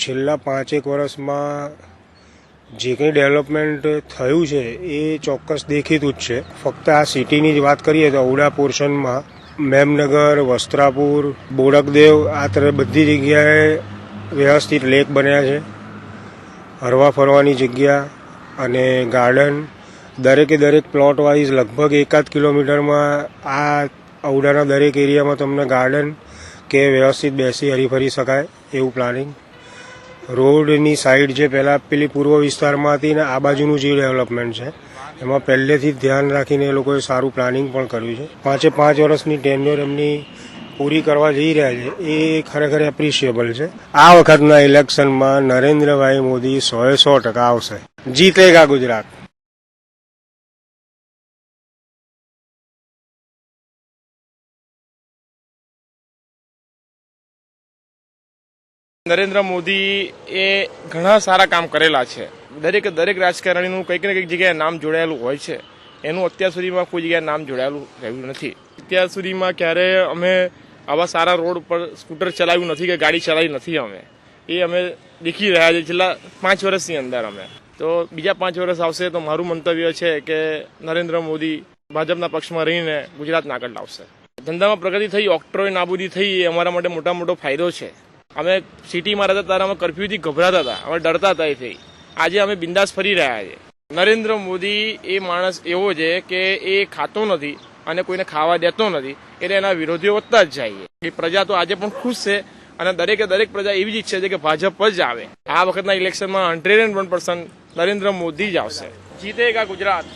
છેલ્લા 5 વર્ષમાં જે કંઈ ડેવલપમેન્ટ થયું છે એ ચોક્કસ દેખીતું જ છે. ફક્ત આ સિટીની જ વાત કરીએ તો ઔડા પોર્શનમાં મેમનગર, વસ્ત્રાપુર, બોડકદેવ આ તરફ બધી જગ્યાએ વ્યવસ્થિત લેક બન્યા છે, હરવા ફરવાની જગ્યા અને ગાર્ડન. દરેકે દરેક પ્લોટ વાઇઝ લગભગ 1 કિલોમીટરમાં આ ઔડાના દરેક એરિયામાં તમને ગાર્ડન કે વ્યવસ્થિત બેસી હરીફરી શકાય એવું પ્લાનિંગ. રોડની સાઈડ જે પહેલાં પેલી પૂર્વ વિસ્તારમાં હતી ને આ બાજુનું જે ડેવલપમેન્ટ છે એમાં પહેલેથી જ ધ્યાન રાખીને એ લોકોએ સારું પ્લાનિંગ પણ કર્યું છે. 5 વર્ષની ટેન્યોર એમની પૂરી કરવા જઈ રહ્યા છે એ ખરેખર એપ્રિશિએબલ છે. આ વખતના ઇલેક્શનમાં નરેન્દ્રભાઈ મોદી 100% આવશે. જીતેગા ગુજરાત. નરેન્દ્ર મોદી એ ઘણા સારા કામ કરેલા છે. દરેક રાજકારણીનું કંઈક ને કંઈક જગ્યાએ નામ જોડાયેલું હોય છે. એનું અત્યાર સુધીમાં કોઈ જગ્યાએ નામ જોડાયેલું રહ્યું નથી. અત્યાર સુધીમાં ક્યારે અમે આવા સારા રોડ પર સ્કૂટર ચલાવ્યું નથી કે ગાડી ચલાવી નથી. અમે દેખી રહ્યા છીએ છેલ્લા 5 વર્ષની અંદર. તો બીજા 5 વર્ષ આવશે તો મારું મંતવ્ય છે કે નરેન્દ્ર મોદી ભાજપના પક્ષમાં રહીને ગુજરાતને આગળ લાવશે. ધંધામાં પ્રગતિ થઈ, ઓક્ટ્રોય નાબૂદી થઈ એ અમારા માટે મોટો ફાયદો છે. અમે સિટીમાં રહેતા ત્યારે અમે કર્ફ્યુથી ગભરાતા હતા, અમે ડરતા હતા એથી. આજે અમે બિંદાસ ફરી રહ્યા છીએ. નરેન્દ્ર મોદી એ માણસ એવો છે કે એ ખાતો નથી અને કોઈને ખાવા દેતો નથી, એટલે એના વિરોધીઓ વધતા જ જાય. એ પ્રજા તો આજે પણ ખુશ છે અને દરેક પ્રજા એવી જ ઈચ્છે છે કે ભાજપ જ આવે. આ વખતના ઇલેક્શનમાં 101% નરેન્દ્ર મોદી જ આવશે. જીતેગા ગુજરાત.